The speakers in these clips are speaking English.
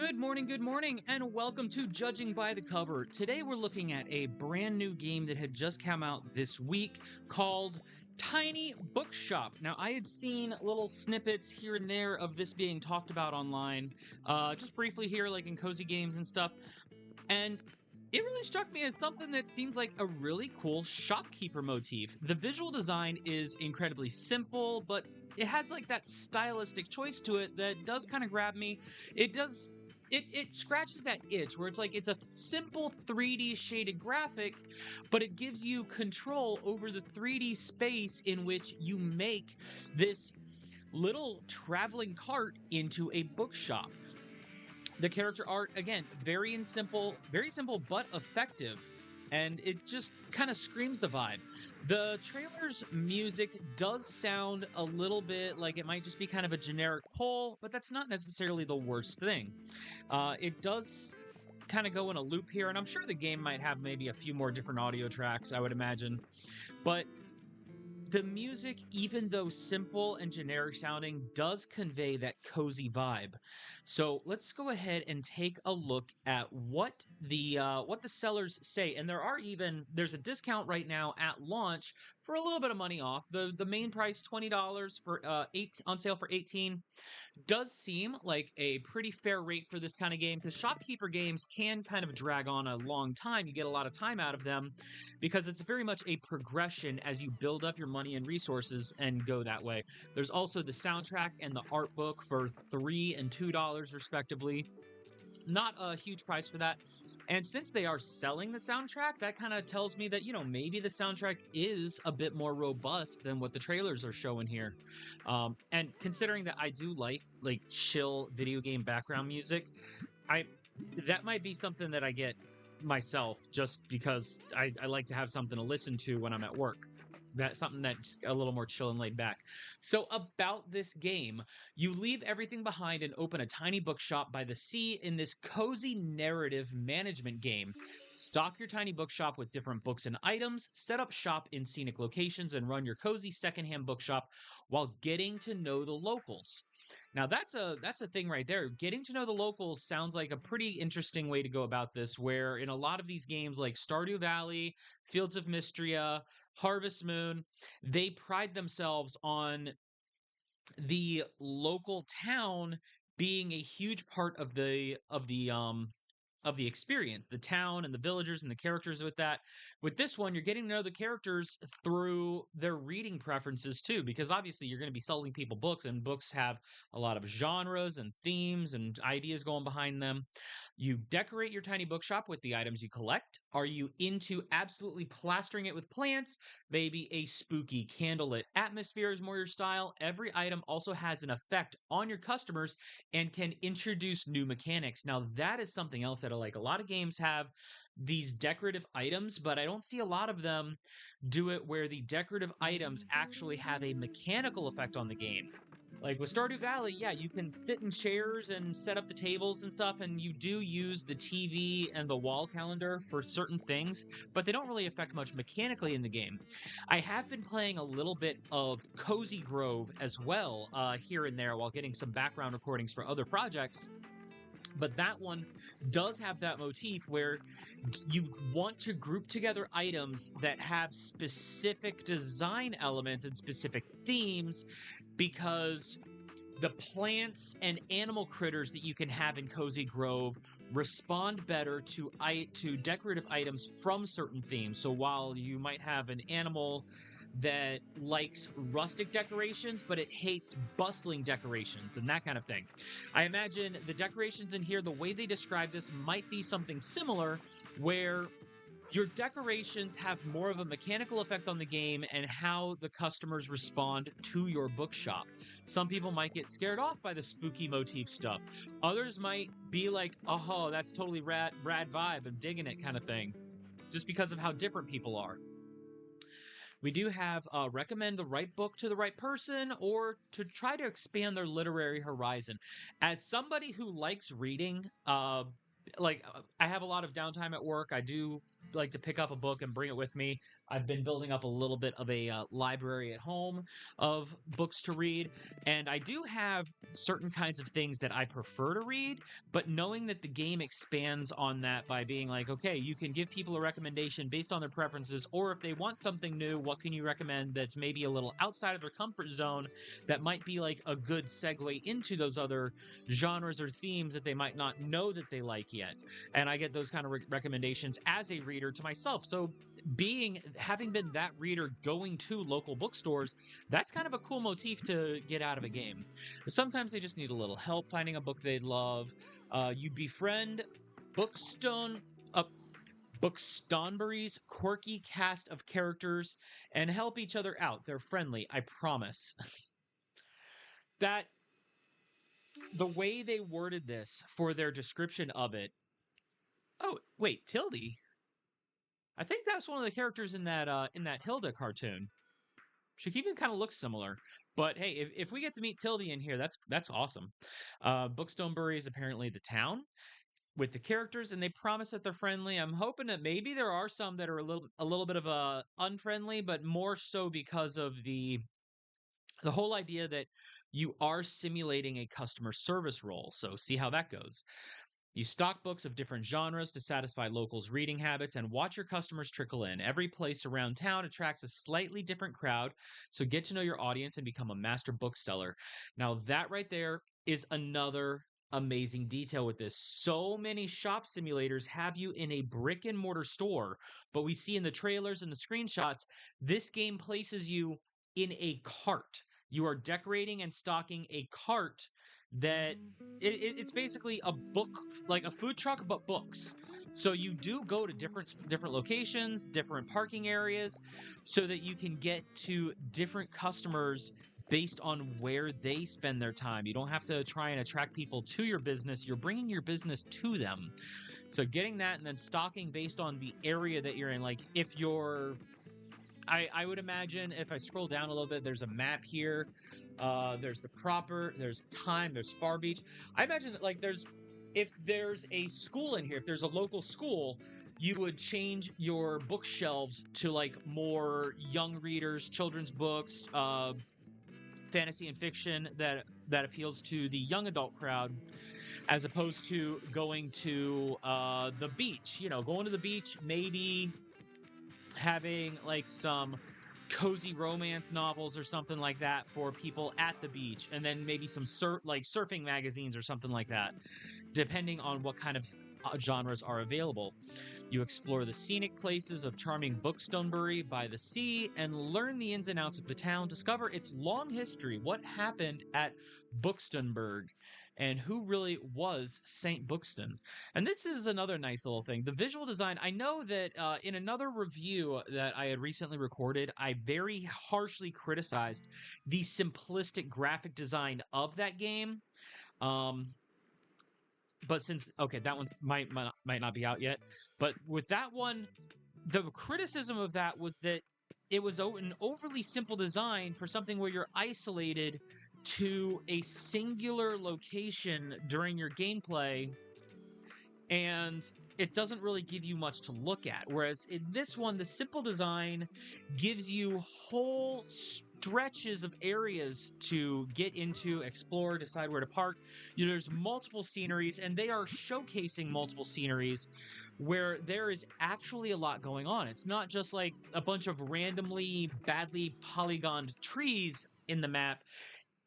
good morning, and welcome to Judging by the Cover. Today we're looking at a brand new game that had just come out this week called Tiny Bookshop. Now, I had seen little snippets here and there of this being talked about online, just briefly here, like in cozy games and stuff, and it really struck me as something that seems like a really cool shopkeeper motif. The visual design is incredibly simple, but it has like that stylistic choice to it that does kind of grab me. It does it scratches that itch where it's like it's a simple 3D shaded graphic, but it gives you control over the 3D space in which you make this little traveling cart into a bookshop. The character art, again, very simple but effective, and it just kind of screams the vibe. The trailer's music does sound a little bit like it might just be kind of a generic pull, but that's not necessarily the worst thing. It does kind of go in a loop here, and I'm sure the game might have maybe a few more different audio tracks, I would imagine. But the music, even though simple and generic sounding, does convey that cozy vibe. So let's go ahead and take a look at what the sellers say. And there's a discount right now at launch for a little bit of money off. The main price $20 for eight on sale for 18 does seem like a pretty fair rate for this kind of game, because shopkeeper games can kind of drag on a long time. You get a lot of time out of them because it's very much a progression as you build up your money and resources and go that way. There's also the soundtrack and the art book for $3 and $2 respectively. Not a huge price for that. And since they are selling the soundtrack, that kind of tells me that, maybe the soundtrack is a bit more robust than what the trailers are showing here. And considering that I do like chill video game background music, I that might be something that I get myself just because I like to have something to listen to when I'm at work. That's something that's a little more chill and laid back. So, about this game, you leave everything behind and open a tiny bookshop by the sea in this cozy narrative management game. Stock your tiny bookshop with different books and items, set up shop in scenic locations, and run your cozy secondhand bookshop while getting to know the locals. Now that's a thing right there. Getting to know the locals sounds like a pretty interesting way to go about this, where in a lot of these games like Stardew Valley, Fields of Mystria, Harvest Moon, they pride themselves on the local town being a huge part of the experience, the town and the villagers and the characters. With that, with this one, you're getting to know the characters through their reading preferences too, because obviously you're going to be selling people books, and books have a lot of genres and themes and ideas going behind them. You decorate your tiny bookshop with the items you collect. Are you into absolutely plastering it with plants? Maybe a spooky candlelit atmosphere is more your style. Every item also has an effect on your customers and can introduce new mechanics. Now, that is something else that I like. A lot of games have these decorative items, but I don't see a lot of them do it where the decorative items actually have a mechanical effect on the game. Like with Stardew Valley, yeah, you can sit in chairs and set up the tables and stuff, and you do use the TV and the wall calendar for certain things, but they don't really affect much mechanically in the game. I have been playing a little bit of Cozy Grove as well, here and there, while getting some background recordings for other projects. But that one does have that motif where you want to group together items that have specific design elements and specific themes, because the plants and animal critters that you can have in Cozy Grove respond better to decorative items from certain themes. So while you might have an animal that likes rustic decorations, but it hates bustling decorations and that kind of thing, I imagine the decorations in here, the way they describe this, might be something similar, where your decorations have more of a mechanical effect on the game and how the customers respond to your bookshop. Some people might get scared off by the spooky motif stuff. Others might be like, oh, that's totally rad vibe, I'm digging it kind of thing, just because of how different people are. We do have recommend the right book to the right person, or to try to expand their literary horizon. As somebody who likes reading, I have a lot of downtime at work. I do like to pick up a book and bring it with me. I've been building up a little bit of a library at home of books to read, and I do have certain kinds of things that I prefer to read, but knowing that the game expands on that by being like, okay, you can give people a recommendation based on their preferences, or if they want something new, what can you recommend that's maybe a little outside of their comfort zone that might be like a good segue into those other genres or themes that they might not know that they like yet. And I get those kind of recommendations as a reader to myself. So being having been that reader going to local bookstores, that's kind of a cool motif to get out of a game. Sometimes they just need a little help finding a book they love. You befriend Bookstone. Uh, Bookstonbury's quirky cast of characters and help each other out. They're friendly, I promise. That the way they worded this for their description of it. Oh, wait, Tildy. I think that's one of the characters in that Hilda cartoon. She even kind of looks similar. But hey, if we get to meet Tildy in here, that's awesome. Bookstonebury is apparently the town with the characters, and they promise that they're friendly. I'm hoping that maybe there are some that are a little bit of unfriendly, but more so because of the whole idea that you are simulating a customer service role. So see how that goes. You stock books of different genres to satisfy locals' reading habits and watch your customers trickle in. Every place around town attracts a slightly different crowd, so get to know your audience and become a master bookseller. Now, that right there is another amazing detail with this. So many shop simulators have you in a brick and mortar store, but we see in the trailers and the screenshots, this game places you in a cart. You are decorating and stocking a cart that it's basically a book, like a food truck, but books. So you do go to different locations, different parking areas, so that you can get to different customers based on where they spend their time. You don't have to try and attract people to your business. You're bringing your business to them. So getting that and then stocking based on the area that you're in. Like if you're I would imagine if I scroll down a little bit, there's a map here. There's the proper, there's time, there's Far Beach. I imagine that like if there's a school in here, if there's a local school, you would change your bookshelves to like more young readers, children's books, fantasy and fiction that appeals to the young adult crowd, as opposed to going to the beach. You know, going to the beach, maybe having like some cozy romance novels or something like that for people at the beach, and then maybe some surfing magazines or something like that, depending on what kind of genres are available. You explore the scenic places of charming Bookstonebury by the sea and learn the ins and outs of the town, discover its long history, what happened at Buxtonburg, and who really was St. Buxton. And this is another nice little thing. The visual design, I know that in another review that I had recently recorded, I very harshly criticized the simplistic graphic design of that game. Um, but since okay, that one might not be out yet. But with that one, the criticism of that was that it was an overly simple design for something where you're isolated to a singular location during your gameplay, and it doesn't really give you much to look at. Whereas in this one, the simple design gives you whole stretches of areas to get into, explore, decide where to park. You know, there's multiple sceneries, and they are showcasing multiple sceneries where there is actually a lot going on. It's not just like a bunch of randomly badly polygoned trees in the map.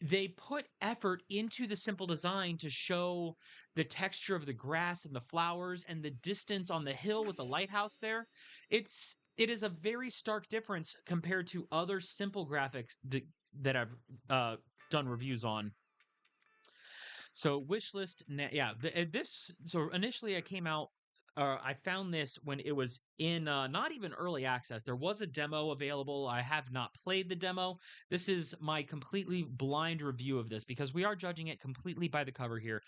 They put effort into the simple design to show the texture of the grass and the flowers and the distance on the hill with the lighthouse there. It is a very stark difference compared to other simple graphics that I've done reviews on. So wishlist, yeah. This so initially I came out. I found this when it was in not even early access. There was a demo available. I have not played the demo. This is my completely blind review of this because we are judging it completely by the cover here.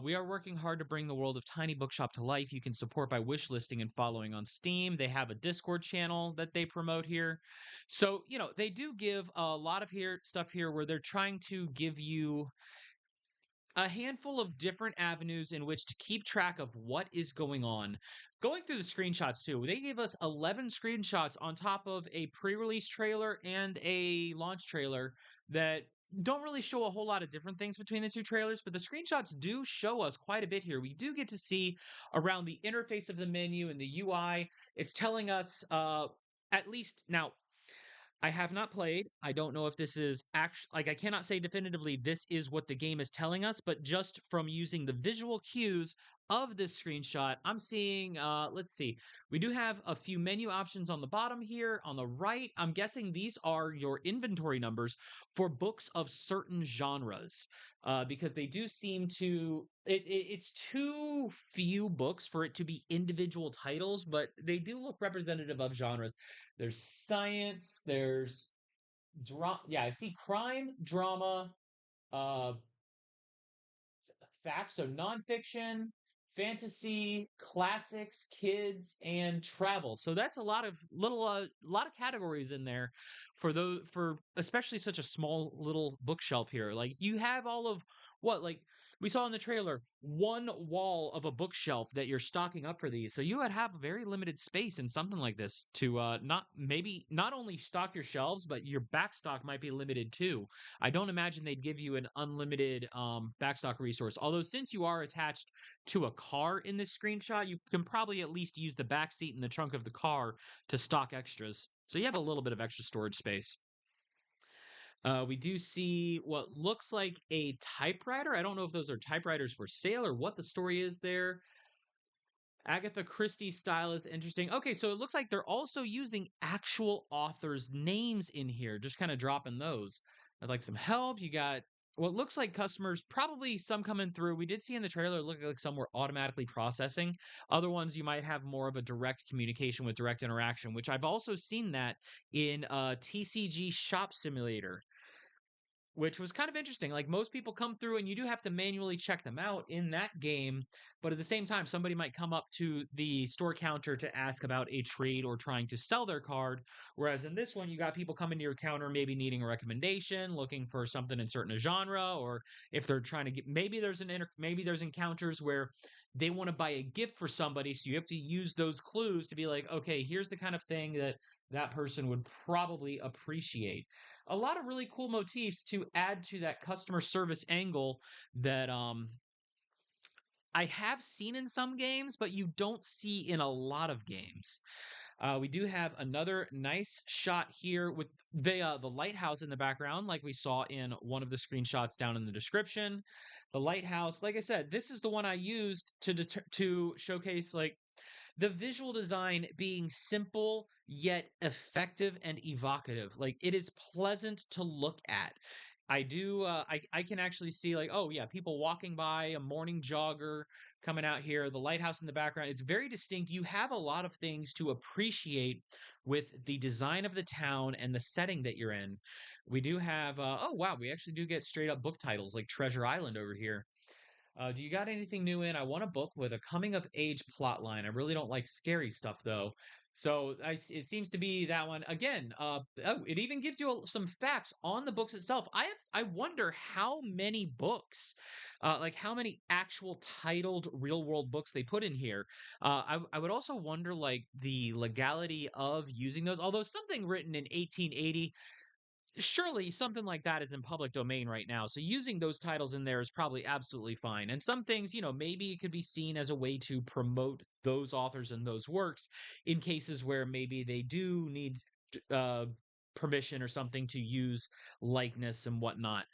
We are working hard to bring the world of Tiny Bookshop to life. You can support by wishlisting and following on Steam. They have a Discord channel that they promote here. So, you know, they do give a lot of stuff here where they're trying to give you A handful of different avenues in which to keep track of what is going on. Going through the screenshots too, they gave us 11 screenshots on top of a pre release trailer and a launch trailer that don't really show a whole lot of different things between the two trailers, but the screenshots do show us quite a bit here. We do get to see around the interface of the menu and the UI. It's telling us, at least now, I have not played. I don't know if this is actually like I cannot say definitively this is what the game is telling us, but just from using the visual cues of this screenshot, I'm seeing let's see. We do have a few menu options on the bottom here. On the right, I'm guessing these are your inventory numbers for books of certain genres. Because they do seem to it's too few books for it to be individual titles, but they do look representative of genres. There's science. There's drama. Yeah, I see crime, drama, uh, facts, so nonfiction, fantasy, classics, kids, and travel. So that's a lot of lot of categories in there for those for especially such a small little bookshelf here. Like you have all of what like we saw in the trailer, one wall of a bookshelf that you're stocking up for these. So you would have very limited space in something like this to not maybe not only stock your shelves, but your back stock might be limited too. I don't imagine they'd give you an unlimited backstock resource. Although, since you are attached to a car in this screenshot, you can probably at least use the back seat and the trunk of the car to stock extras. So you have a little bit of extra storage space. We do see what looks like a typewriter. I don't know if those are typewriters for sale or what the story is there. Agatha Christie's style is interesting. Okay, so it looks like they're also using actual authors' names in here, just kind of dropping those. I'd like some help. You got what looks like customers, probably some coming through. We did see in the trailer, look like some were automatically processing. Other ones, you might have more of a direct communication with direct interaction, which I've also seen that in TCG Shop Simulator, which was kind of interesting. Like most people come through and you do have to manually check them out in that game, but at the same time, somebody might come up to the store counter to ask about a trade or trying to sell their card. Whereas in this one, you got people coming to your counter, maybe needing a recommendation, looking for something in certain genre, or if they're trying to get maybe there's encounters where they want to buy a gift for somebody, so you have to use those clues to be like, okay, here's the kind of thing that that person would probably appreciate. A lot of really cool motifs to add to that customer service angle that I have seen in some games, but you don't see in a lot of games. We do have another nice shot here with the lighthouse in the background, like we saw in one of the screenshots down in the description. The lighthouse, like I said, this is the one I used to showcase like the visual design being simple yet effective and evocative. Like it is pleasant to look at. I can actually see like, oh yeah, people walking by, a morning jogger coming out here, the lighthouse in the background. It's very distinct. You have a lot of things to appreciate with the design of the town and the setting that you're in. We do have oh wow, we actually do get straight up book titles like Treasure Island over here. Do you got anything new in? I want a book with a coming of age plot line. I really don't like scary stuff though. So it seems to be that one again. Oh, it even gives you some facts on the books itself. I wonder how many books, like how many actual titled real world books they put in here. I would also wonder like the legality of using those. Although something written in 1880, surely something like that is in public domain right now. So using those titles in there is probably absolutely fine. And some things, maybe it could be seen as a way to promote those authors and those works in cases where maybe they do need uh, permission or something to use likeness and whatnot.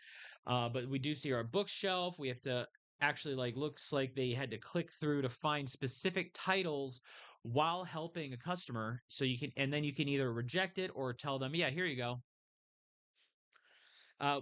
But we do see our bookshelf. We have to actually like looks like they had to click through to find specific titles while helping a customer so you can and then you can either reject it or tell them, yeah, here you go.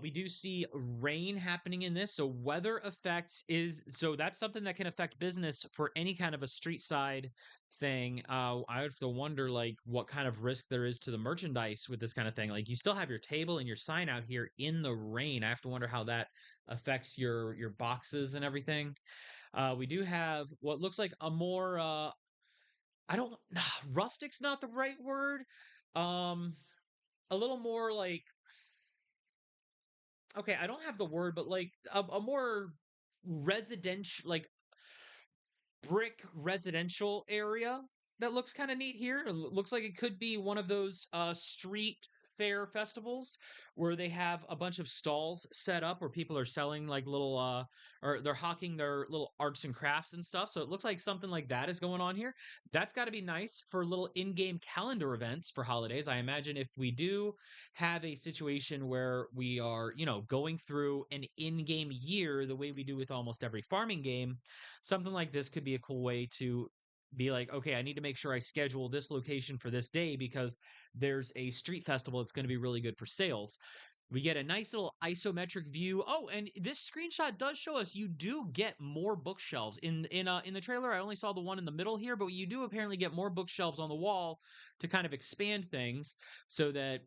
We do see rain happening in this. So weather effects is so that's something that can affect business for any kind of a street side thing. I have to wonder like what kind of risk there is to the merchandise with this kind of thing. Like you still have your table and your sign out here in the rain. I have to wonder how that affects your boxes and everything. We do have what looks like a more I don't rustic's not the right word. Um a little more like okay, I don't have the word, but like a more residential, like brick residential area that looks kind of neat here. Looks like it could be one of those street fair festivals where they have a bunch of stalls set up where people are selling like little or they're hawking their little arts and crafts and stuff. So it looks like something like that is going on here. That's got to be nice for little in-game calendar events for holidays. I imagine if we do have a situation where we are, going through an in-game year the way we do with almost every farming game, something like this could be a cool way to be like, okay, I need to make sure I schedule this location for this day because there's a street festival that's going to be really good for sales. We get a nice little isometric view. Oh, and this screenshot does show us you do get more bookshelves in the trailer. I only saw the one in the middle here, but you do apparently get more bookshelves on the wall to kind of expand things so that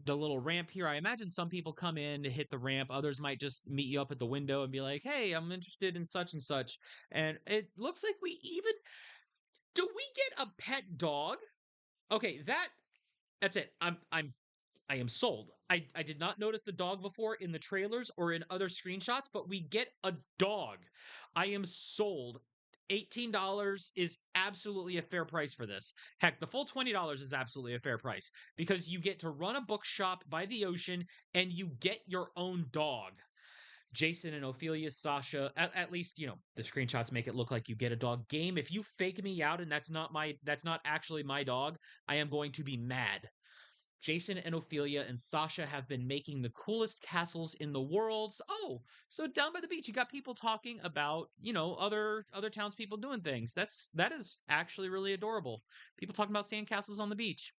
the little ramp here, I imagine some people come in to hit the ramp. Others might just meet you up at the window and be like, "Hey, I'm interested in such and such." And it looks like we even do we get a pet dog? Okay, that's it. I am sold. I did not notice the dog before in the trailers or in other screenshots, but we get a dog. I am sold. $18 is absolutely a fair price for this. Heck, the full $20 is absolutely a fair price because you get to run a bookshop by the ocean and you get your own dog. Jason and Ophelia, Sasha, at least, the screenshots make it look like you get a dog. Game, if you fake me out and that's not actually my dog, I am going to be mad. Jason and Ophelia and Sasha have been making the coolest castles in the world. Oh, so down by the beach, you got people talking about, other townspeople doing things. That is actually really adorable. People talking about sand castles on the beach.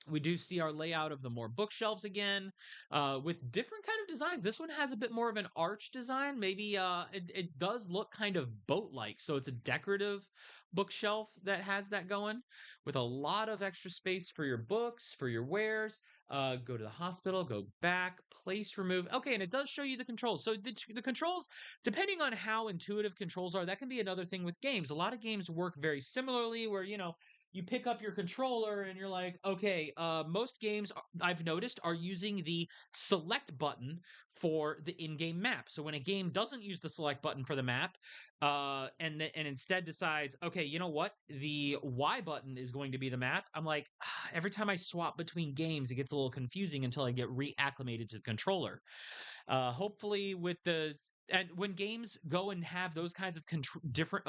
We do see our layout of the more bookshelves again, with different kind of designs. This one has a bit more of an arch design. Maybe it does look kind of boat-like, so it's a decorative bookshelf that has that going, with a lot of extra space for your books, for your wares. Go to the hospital, go back, place remove. Okay, and it does show you the controls. So the controls, depending on how intuitive controls are, that can be another thing with games. A lot of games work very similarly, where you pick up your controller and you're like, okay, most games I've noticed are using the select button for the in-game map. So when a game doesn't use the select button for the map, and instead decides, okay, you know what, the Y button is going to be the map. I'm like, every time I swap between games, it gets a little confusing until I get reacclimated to the controller. Hopefully, with the and when games go and have those kinds of different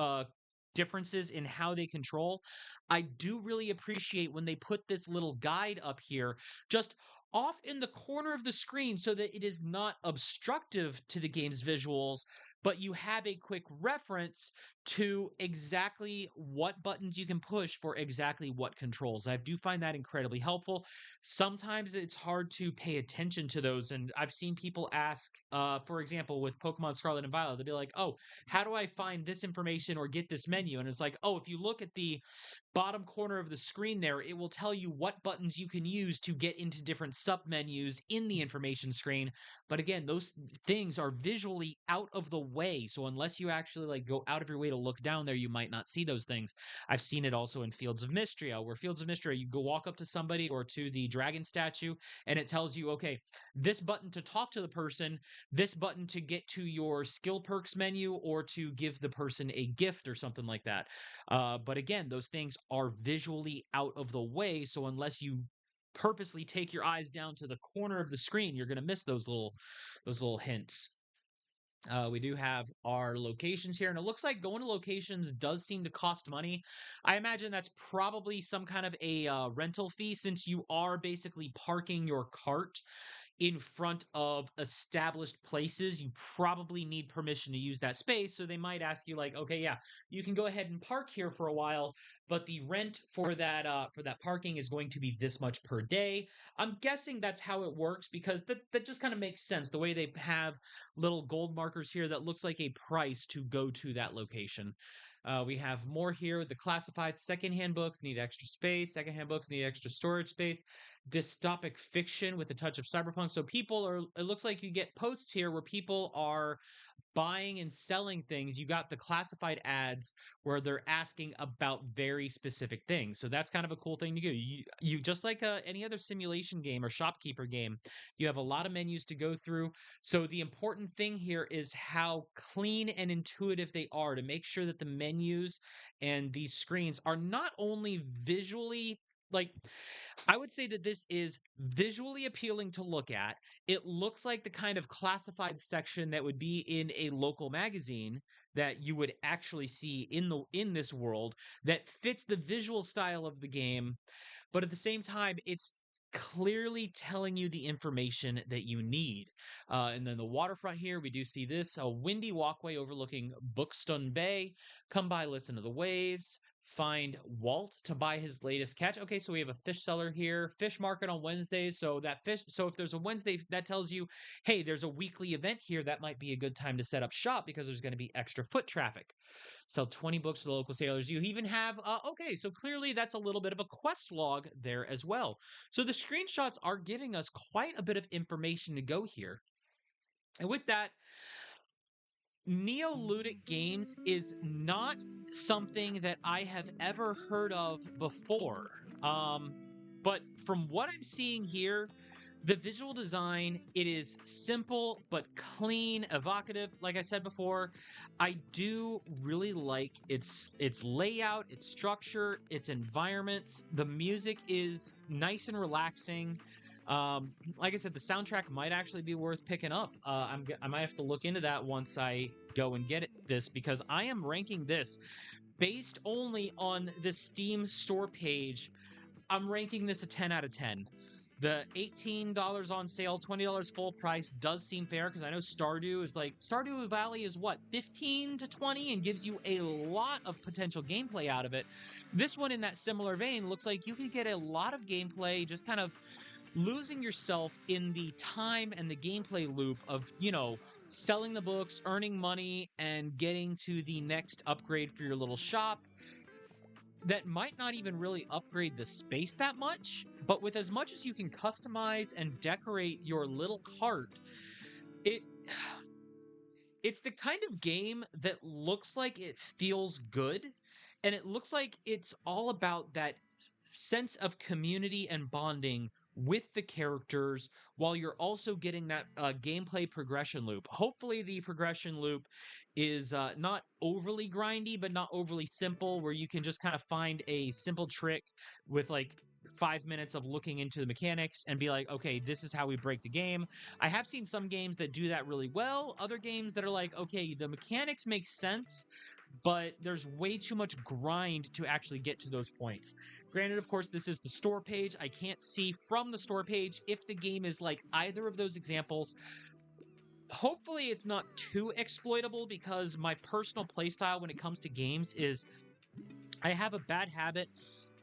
differences in how they control, I do really appreciate when they put this little guide up here, just off in the corner of the screen, so that it is not obstructive to the game's visuals, but you have a quick reference to exactly what buttons you can push for exactly what controls. I do find that incredibly helpful. Sometimes it's hard to pay attention to those, and I've seen people ask, for example, with Pokemon Scarlet and Violet, they'll be like, "Oh, how do I find this information or get this menu?" And it's like, "Oh, if you look at the bottom corner of the screen there, it will tell you what buttons you can use to get into different submenus in the information screen." But again, those things are visually out of the way. So unless you actually like go out of your way to look down there, you might not see those things. I've seen it also in Fields of Mystria, where Fields of Mystria, you go walk up to somebody or to the dragon statue, and it tells you, okay, this button to talk to the person, this button to get to your skill perks menu, or to give the person a gift or something like that. But again, those things are visually out of the way. So unless you purposely take your eyes down to the corner of the screen, you're going to miss those little hints. We do have our locations here, and it looks like going to locations does seem to cost money. I imagine that's probably some kind of a rental fee, since you are basically parking your cart in front of established places. You probably need permission to use that space. So they might ask you like, okay, yeah, you can go ahead and park here for a while, but the rent for that parking is going to be this much per day. I'm guessing that's how it works, because that just kind of makes sense. The way they have little gold markers here, that looks like a price to go to that location. We have more here. The classified secondhand books need extra space. Secondhand books need extra storage space. Dystopic fiction with a touch of cyberpunk. So people are, it looks like you get posts here where people are buying and selling things, you got the classified ads where they're asking about very specific things. So that's kind of a cool thing to do. You just like any other simulation game or shopkeeper game, you have a lot of menus to go through. So the important thing here is how clean and intuitive they are to make sure that the menus and these screens are not only visually like I would say that this is visually appealing to look at. It looks like the kind of classified section that would be in a local magazine that you would actually see in this world that fits the visual style of the game, but at the same time, it's clearly telling you the information that you need. And then the waterfront here, we do see this a windy walkway overlooking Bookstone Bay. Come by, listen to the waves. Find Walt to buy his latest catch. Okay, so we have a fish seller here. Fish market on Wednesdays. So that fish. So if there's a Wednesday, that tells you, hey, there's a weekly event here. That might be a good time to set up shop because there's going to be extra foot traffic. Sell 20 books to the local sailors. You even have, okay, so clearly that's a little bit of a quest log there as well. So the screenshots are giving us quite a bit of information to go here. And with that, Neoludic Games is not something that I have ever heard of before. Um, but from what I'm seeing here, the visual design, it is simple but clean, evocative. Like I said before, I do really like its layout, its structure, its environments. The music is nice and relaxing. Like I said, the soundtrack might actually be worth picking up. I might have to look into that once I go and get this because I am ranking this based only on the Steam store page. I'm ranking this a 10 out of 10. The $18 on sale, $20 full price does seem fair because I know Stardew Valley is what, 15 to 20 and gives you a lot of potential gameplay out of it. This one in that similar vein looks like you could get a lot of gameplay just kind of losing yourself in the time and the gameplay loop of, selling the books, earning money, and getting to the next upgrade for your little shop that might not even really upgrade the space that much, but with as much as you can customize and decorate your little cart, it it's the kind of game that looks like it feels good, and it looks like it's all about that sense of community and bonding with the characters while you're also getting that gameplay progression loop. Hopefully, the progression loop is not overly grindy, but not overly simple, where you can just kind of find a simple trick with like 5 minutes of looking into the mechanics and be like, okay, this is how we break the game. I have seen some games that do that really well, other games that are like, okay, the mechanics make sense, but there's way too much grind to actually get to those points. Granted, of course, this is the store page. I can't see from the store page if the game is like either of those examples. Hopefully, it's not too exploitable because my personal playstyle when it comes to games is I have a bad habit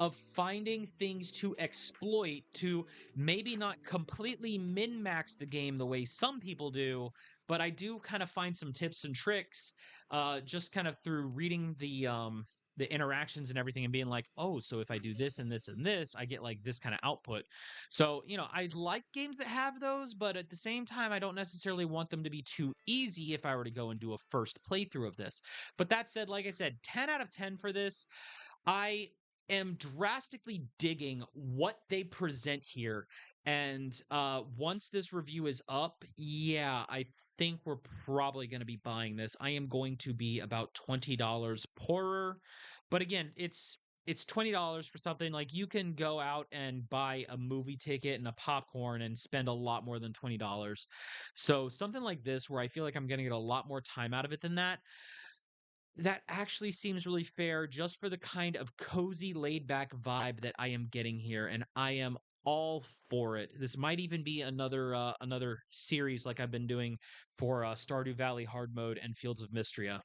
of finding things to exploit to maybe not completely min max the game the way some people do, but I do kind of find some tips and tricks just kind of through reading the interactions and everything and being like, oh, so if I do this and this and this, I get like this kind of output. So, I like games that have those, but at the same time, I don't necessarily want them to be too easy if I were to go and do a first playthrough of this. But that said, like I said, 10 out of 10 for this. I am drastically digging what they present here. And once this review is up, yeah, I think we're probably going to be buying this. I am going to be about $20 poorer. But again, it's $20 for something like you can go out and buy a movie ticket and a popcorn and spend a lot more than $20. So something like this where I feel like I'm going to get a lot more time out of it than that actually seems really fair just for the kind of cozy, laid back vibe that I am getting here, and I am all for it. This might even be another series like I've been doing for Stardew Valley Hard Mode and Fields of Mystria.